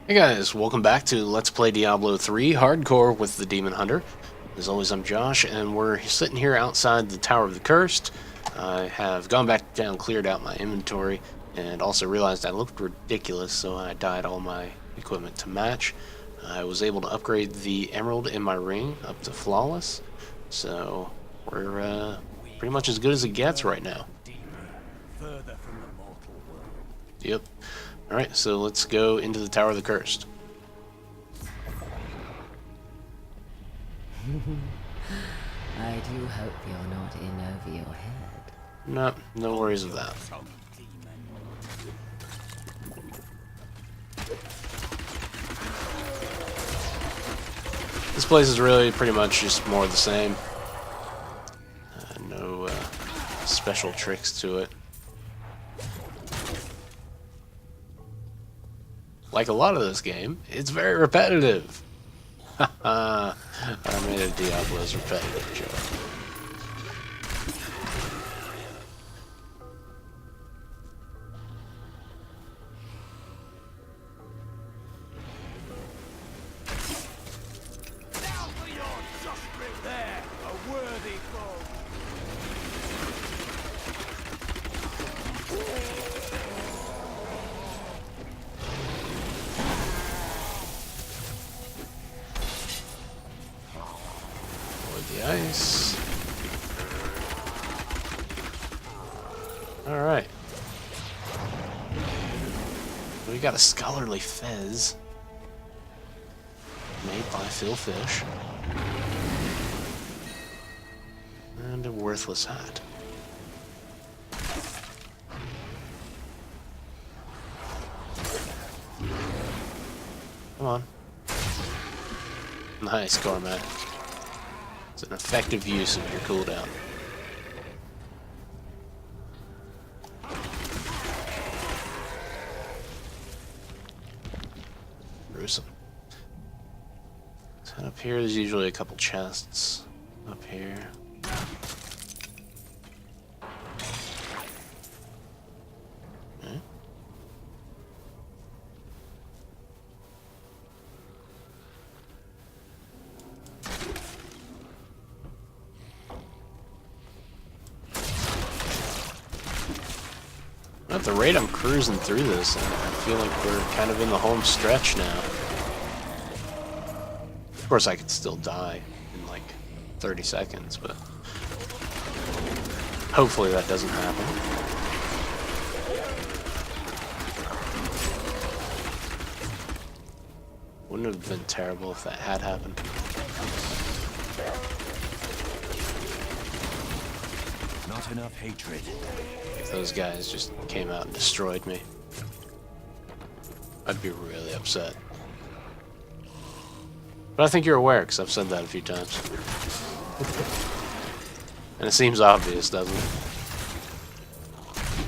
Hey guys, welcome back to Let's Play Diablo 3 Hardcore with the Demon Hunter. As always, I'm Josh, and we're sitting here outside the Tower of the Cursed. I have gone back down, cleared out my inventory, and also realized I looked ridiculous, so I dyed all my equipment to match. I was able to upgrade the emerald in my ring up to flawless, so we're pretty much as good as it gets right now. Yep. Alright, so let's go into the Tower of the Cursed. I do hope you're not in over your head. No, no worries with that. This place is really pretty much just more of the same. No special tricks to it. Like a lot of this game, it's very repetitive. I made a Diablo's repetitive joke. The ice. Alright. We got a scholarly fez. Made by Phil Fish. And a worthless hat. Come on. Nice, Cormac. It's an effective use of your cooldown. Gruesome. So up here, there's usually a couple chests. Up here. Okay. At the rate I'm cruising through this, I feel like we're kind of in the home stretch now. Of course, I could still die in like 30 seconds, but hopefully that doesn't happen. Wouldn't have been terrible if that had happened. Not enough hatred. If those guys just came out and destroyed me, I'd be really upset. But I think you're aware, because I've said that a few times. And it seems obvious, doesn't it?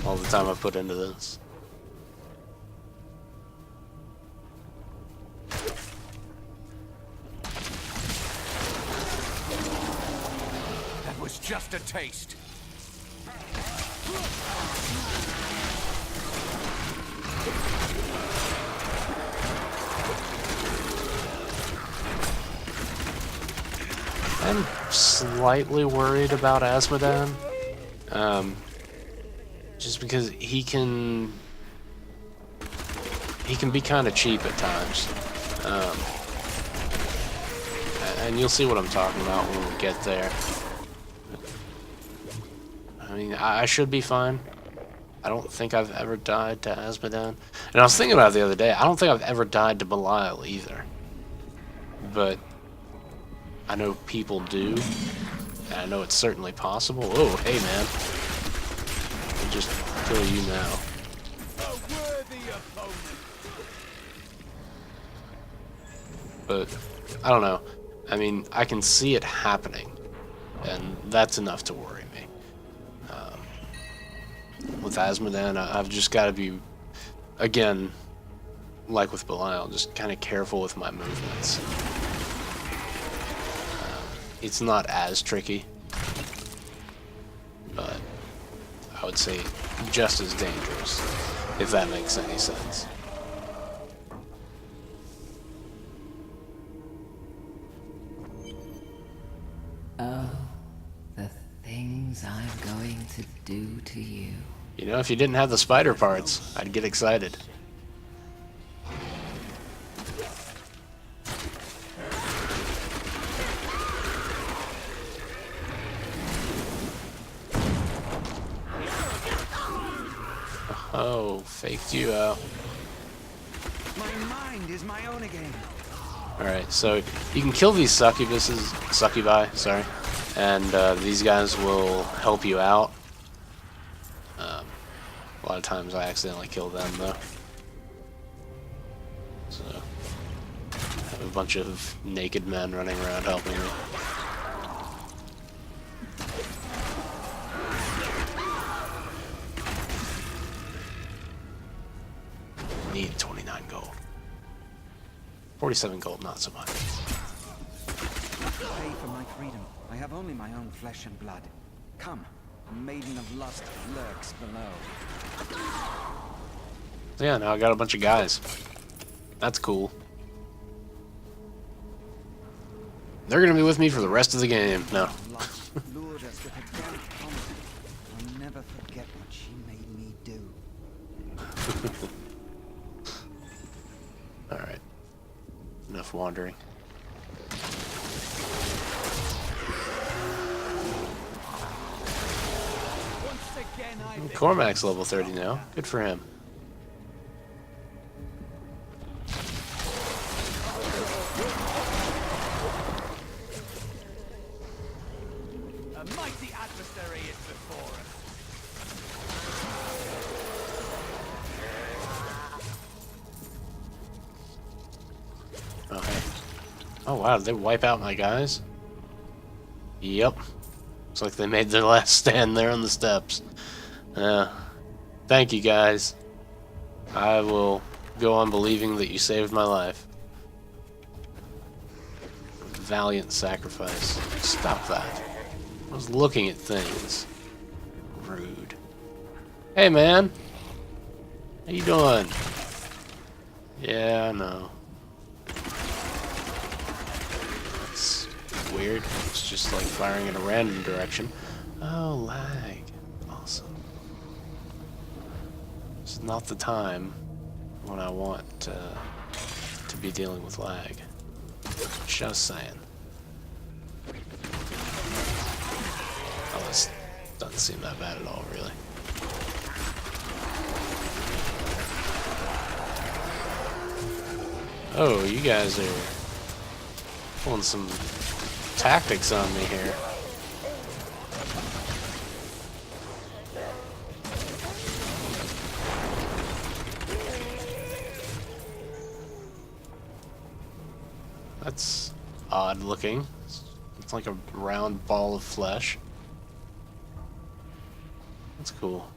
All the time I put into this. That was just a taste. I'm slightly worried about Asmodan. Just because he can be kind of cheap at times. And you'll see what I'm talking about when we get there. I mean, I should be fine. I don't think I've ever died to Asmodan. And I was thinking about it the other day, I don't think I've ever died to Belial either. But I know people do, and I know it's certainly possible. Oh, hey man. I'll just kill you now. But, I don't know. I mean, I can see it happening, and that's enough to worry me. With Asmodan, I've just got to be, again, like with Belial, just kind of careful with my movements. It's not as tricky, but I would say just as dangerous, if that makes any sense. do to you. You know, if you didn't have the spider parts, I'd get excited. Oh, faked you out. My mind is my own again. Alright, so you can kill these succubi, sorry, and these guys will help you out. A lot of times I accidentally kill them, though. So, I have a bunch of naked men running around helping me. Need 29 gold. 47 gold, not so much. Pay for my freedom. I have only my own flesh and blood. Come, maiden of lust lurks below. So yeah, now I got a bunch of guys. That's cool. They're gonna be with me for the rest of the game. No. Lust lured us with a damp promise. I'll never forget what she made me do. Alright. Enough wandering. Once again, Cormac's level 30 now. Good for him. A mighty adversary is before us. Oh, hey. Oh, wow. Did they wipe out my guys? Yep. Looks like they made their last stand there on the steps. Thank you, guys. I will go on believing that you saved my life. Valiant sacrifice. Stop that. I was looking at things. Rude. Hey, man. How you doing? Yeah, I know. That's weird. It's just like firing in a random direction. Oh, lag. Awesome. It's not the time when I want to be dealing with lag. Just saying. Oh, this doesn't seem that bad at all, really. Oh, you guys are pulling some tactics on me here. That's odd looking. It's like a round ball of flesh. That's cool.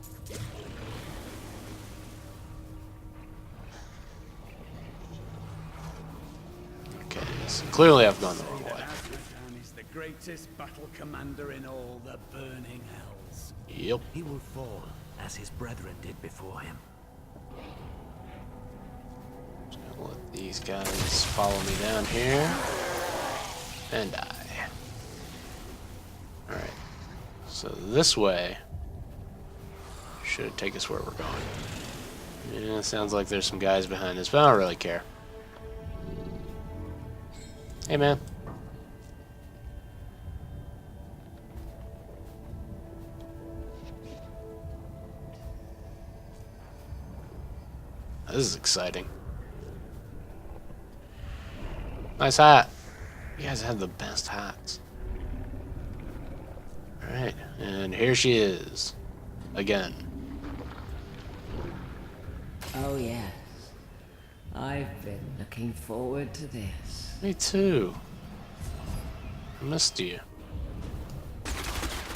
Okay, so clearly I've gone the wrong way. Azrakan is the greatest battle commander in all the burning hells. Yep. He will fall as his brethren did before him. Just gonna let these guys follow me down here. And die. Alright. So this way should take us where we're going. Yeah, sounds like there's some guys behind us, but I don't really care. Hey, man. This is exciting. Nice hat. You guys have the best hats. Alright, and here she is. Again. Oh, yes. I've been looking forward to this. Me too. I missed you.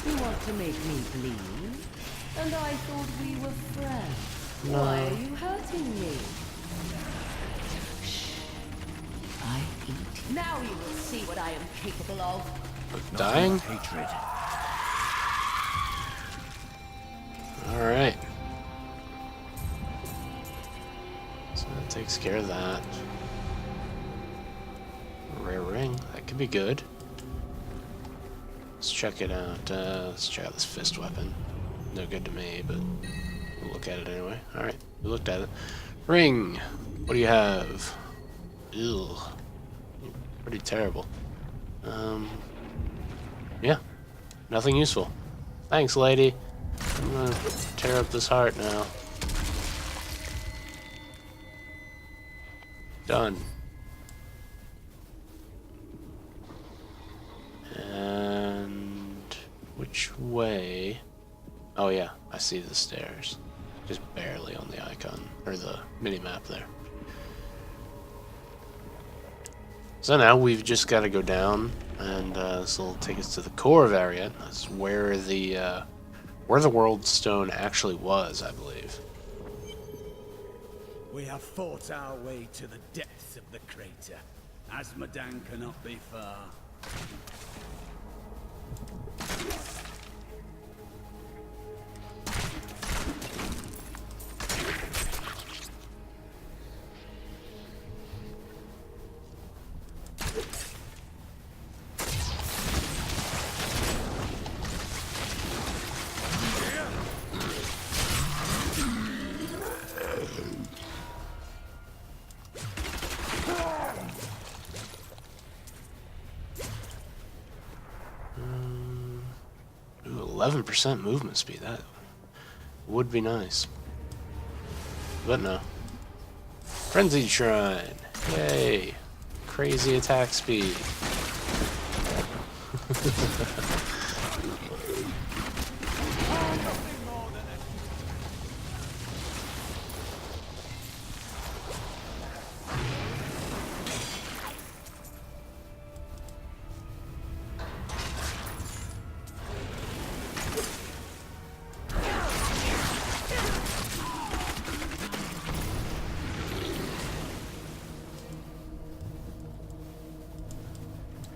You want to make me bleed? And I thought we were friends. No. Why are you hurting me? Shh. I eat. Now you will see what I am capable of. Dying? Hatred. Alright. So that takes care of that. Rare ring. That could be good. Let's check it out. Let's check out this fist weapon. no good to me, but we'll look at it anyway. Alright, we looked at it. Ring! What do you have? Ew. Pretty terrible. Yeah. Nothing useful. Thanks, lady. I'm gonna tear up this heart now. Done. And which way? Oh yeah, I see the stairs. Just barely on the icon, or the mini-map there. So now we've just got to go down, and this will take us to the core of Ariat. That's where the World Stone actually was, I believe. We have fought our way to the depths of the crater. Azmodan cannot be far. Ooh, 11% movement speed. That would be nice. But no. Frenzied Shrine. Yay. Crazy attack speed.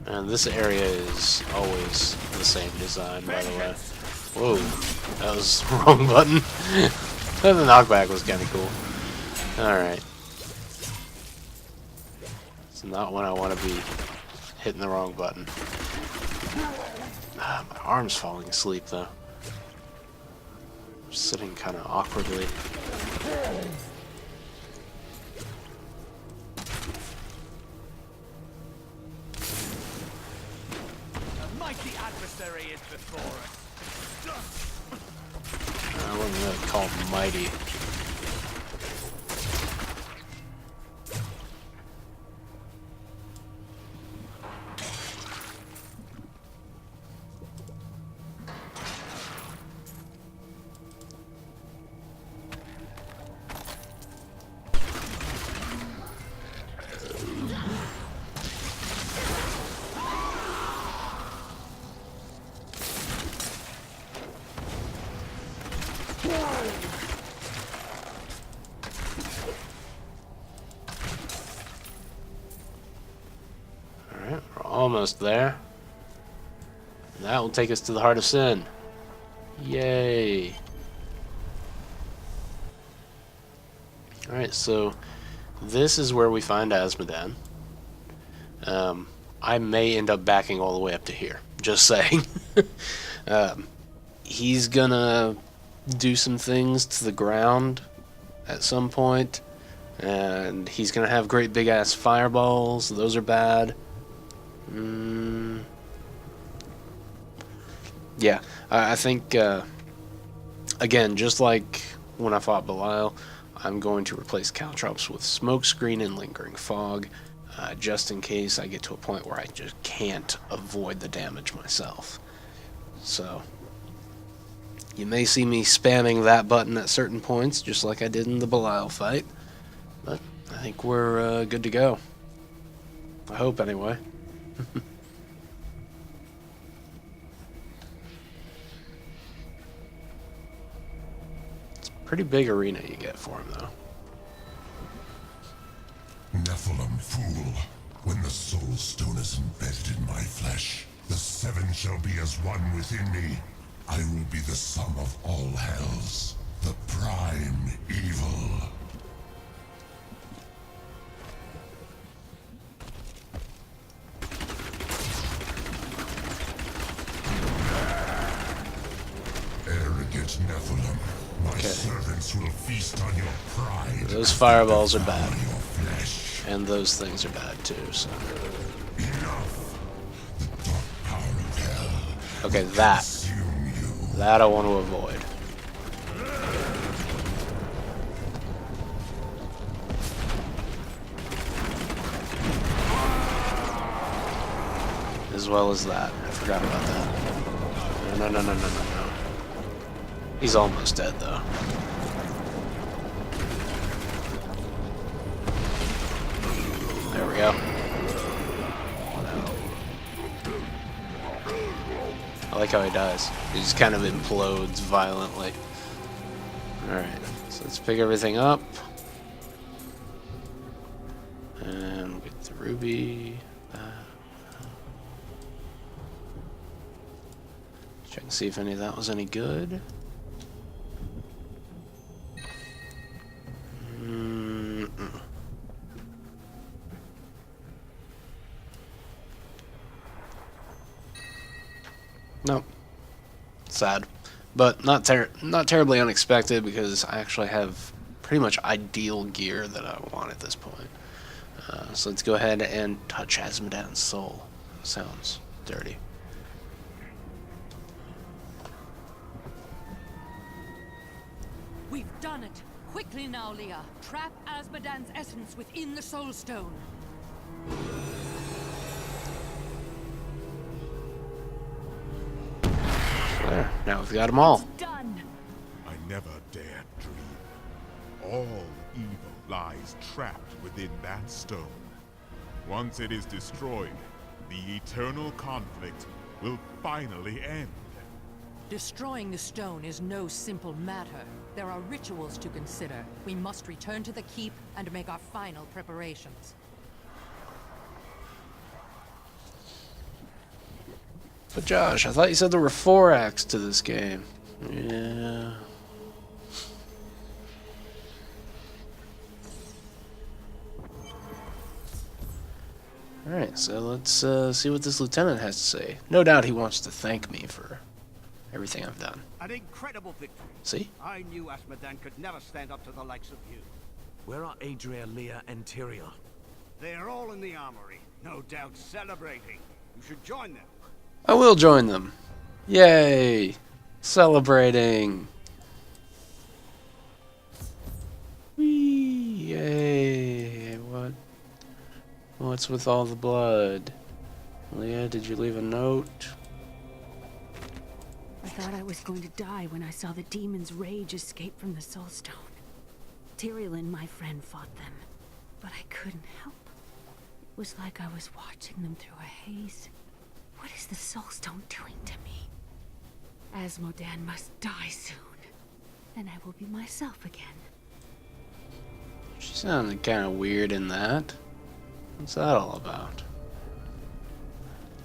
And this area is always the same design, by the way. Whoa, that was the wrong button. The knockback was kind of cool. Alright. It's not when I want to be hitting the wrong button. Ah, my arm's falling asleep, though. I'm sitting kind of awkwardly. Mighty adversary is before us. I wouldn't really call him mighty. Alright, we're almost there. And that will take us to the Heart of Sin. Yay! Alright, so this is where we find Azmodan. I may end up backing all the way up to here. Just saying. He's gonna do some things to the ground at some point, and he's gonna have great big ass fireballs. Those are bad. Yeah, I think again, just like when I fought Belial, I'm going to replace Caltrops with Smokescreen and Lingering Fog, just in case I get to a point where I just can't avoid the damage myself. So you may see me spamming that button at certain points, just like I did in the Belial fight. But I think we're good to go. I hope, anyway. It's a pretty big arena you get for him, though. Nephilim, fool. When the soul stone is embedded in my flesh, the seven shall be as one within me. I will be the sum of all hells, the prime evil. Arrogant will feast on your pride. Those fireballs are bad. Your flesh. And those things are bad too, so. Enough. The dark power of hell. Okay, that. Consume you. That I want to avoid. As well as that. I forgot about that. No. He's almost dead, though. There we go. I like how he dies. He just kind of implodes violently. Alright, so let's pick everything up. And we'll get the ruby. Check and see if any of that was any good. Nope. Sad. But not terribly unexpected, because I actually have pretty much ideal gear that I want at this point. So let's go ahead and touch Asmodan's soul. Sounds dirty. We've done it! Quickly now, Leah. Trap Asmodan's essence within the Soul Stone. There. Now we've got them all. Done! I never dared dream. All evil lies trapped within that stone. Once it is destroyed, the eternal conflict will finally end. Destroying the stone is no simple matter. There are rituals to consider. We must return to the keep and make our final preparations. But Josh, I thought you said there were 4 acts to this game. Yeah. Alright, so let's see what this lieutenant has to say. No doubt he wants to thank me for everything I've done. An incredible victory. See? I knew Asmodan could never stand up to the likes of you. Where are Adria, Leah, and Tyrion? They are all in the armory, no doubt celebrating. You should join them. I will join them. Yay! Celebrating. Whee! Yay! What's with all the blood? Leah, did you leave a note? I thought I was going to die when I saw the demon's rage escape from the Soul Stone. Tyrion, my friend, fought them, but I couldn't help. It was like I was watching them through a haze. What is the Soul Stone doing to me? Asmodan must die soon. Then I will be myself again. She sounded kind of weird in that. What's that all about?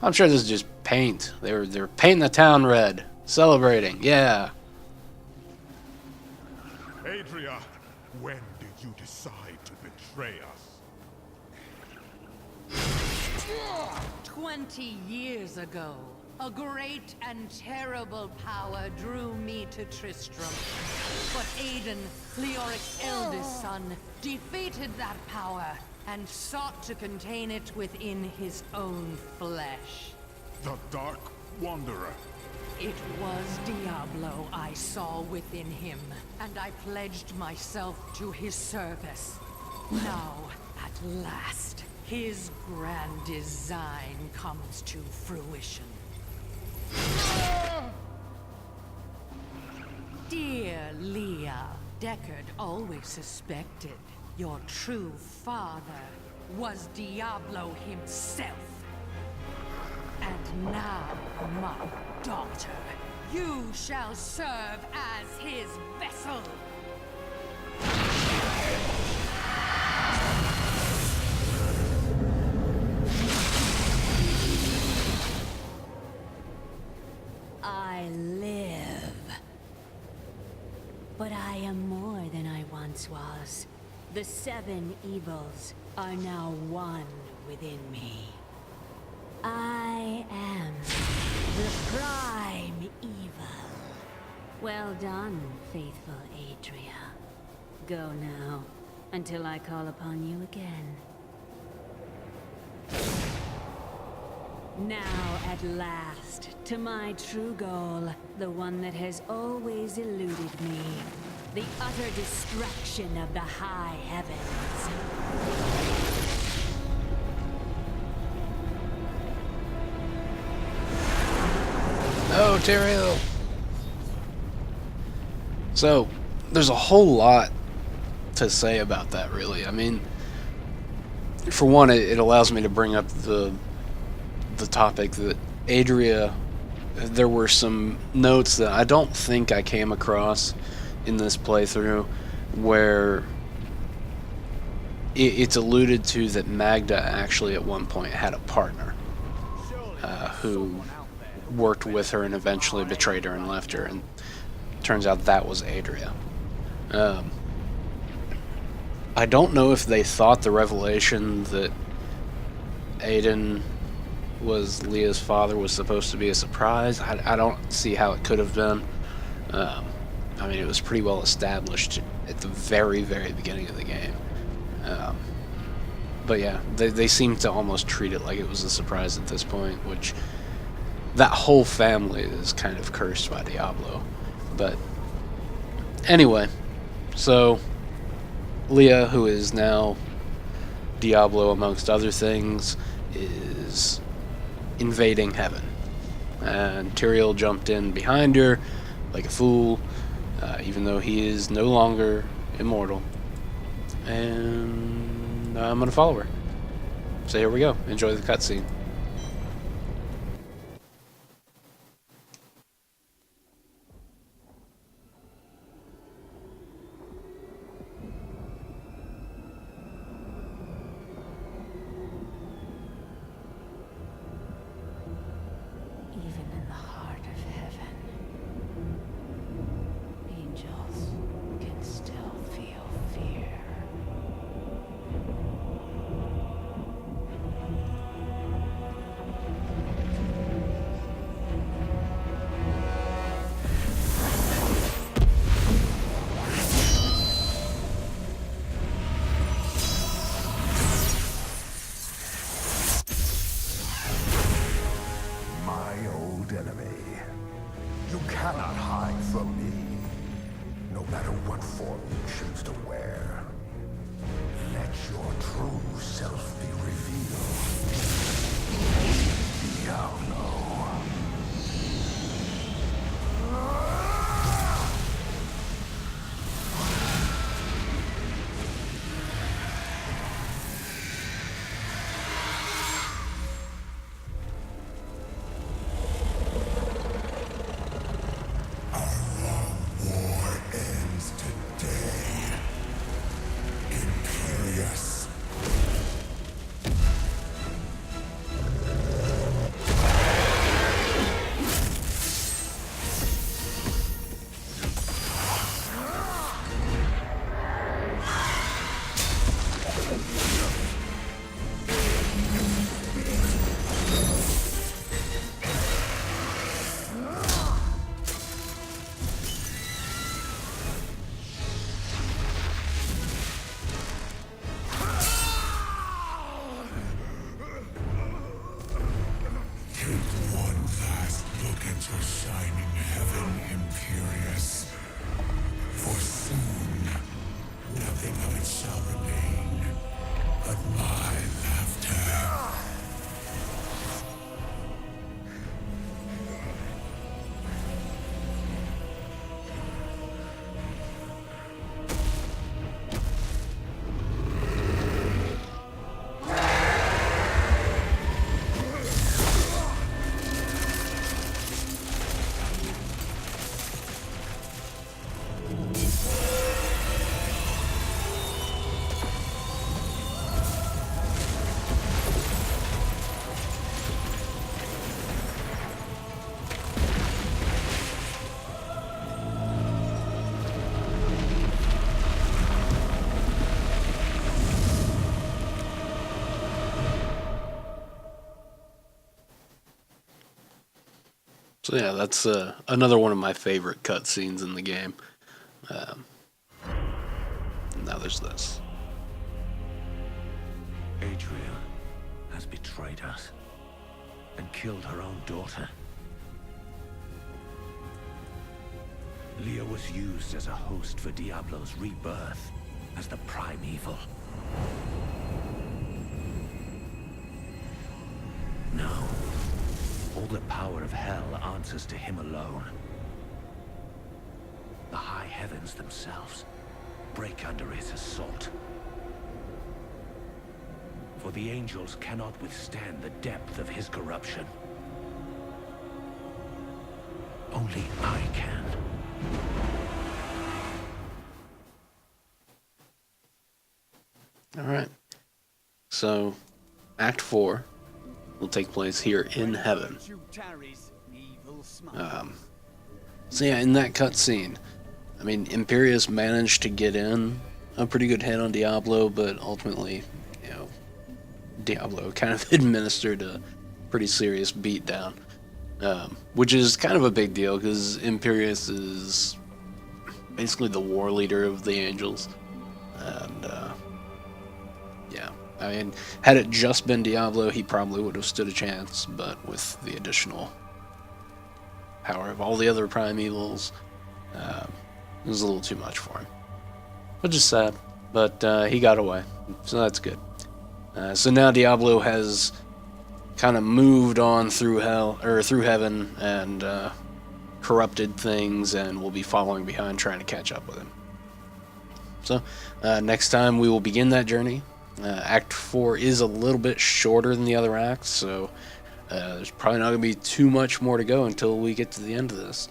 I'm sure this is just paint. They were painting the town red, celebrating. Yeah. Adria, when did you decide to betray us? 20 years ago, a great and terrible power drew me to Tristram. But Aiden, Leoric's eldest son, defeated that power and sought to contain it within his own flesh. The Dark Wanderer. It was Diablo I saw within him, and I pledged myself to his service. Now, at last, his grand design comes to fruition. Dear Leah, Deckard always suspected your true father was Diablo himself. And now, my daughter, you shall serve as his vessel. I live. But I am more than I once was. The 7 evils are now one within me. I am the prime evil. Well done, faithful Adria. Go now, until I call upon you again. Now, at last, to my true goal, the one that has always eluded me. The utter destruction of the high heavens. Oh, Tyrael! So, there's a whole lot to say about that, really. I mean, for one, it allows me to bring up the topic that Adria, there were some notes that I don't think I came across in this playthrough where it's alluded to that Magda actually at one point had a partner who worked with her and eventually betrayed her and left her, and turns out that was Adria. I don't know if they thought the revelation that Aiden was Leah's father was supposed to be a surprise. I don't see how it could have been. I mean, it was pretty well established at the very, very beginning of the game. But yeah, they seem to almost treat it like it was a surprise at this point, which that whole family is kind of cursed by Diablo. But anyway, so Leah, who is now Diablo amongst other things, is invading heaven. And Tyrael jumped in behind her like a fool, even though he is no longer immortal. And I'm going to follow her. So here we go. Enjoy the cutscene. Even in the heart of heaven, angels can still feel fear. My old enemy. You cannot hide from me, no matter what form you choose to wear. Let your true self be revealed. Diablo. War ends today. Imperious. Take one last look at your shining heaven, Imperious. For soon, nothing of it shall remain but my laughter. So yeah, that's another one of my favorite cutscenes in the game. now there's this. Adria has betrayed us and killed her own daughter. Leah was used as a host for Diablo's rebirth as the primeval. Now, all the power of hell answers to him alone. The high heavens themselves break under his assault. For the angels cannot withstand the depth of his corruption. Only I can. Alright. So, Act 4 will take place here in heaven. So yeah, in that cutscene, I mean, Imperius managed to get in a pretty good hit on Diablo, but ultimately, you know, Diablo kind of administered a pretty serious beatdown, which is kind of a big deal because Imperius is basically the war leader of the angels, and yeah, I mean, had it just been Diablo, he probably would have stood a chance, but with the additional power of all the other primevals, it was a little too much for him, which is sad, but he got away, so that's good. So now Diablo has kind of moved on through hell, or through heaven, and corrupted things, and will be following behind trying to catch up with him. So next time we will begin that journey. Act 4 is a little bit shorter than the other acts, so there's probably not going to be too much more to go until we get to the end of this.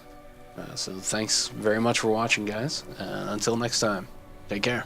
So thanks very much for watching, guys. Until next time, take care.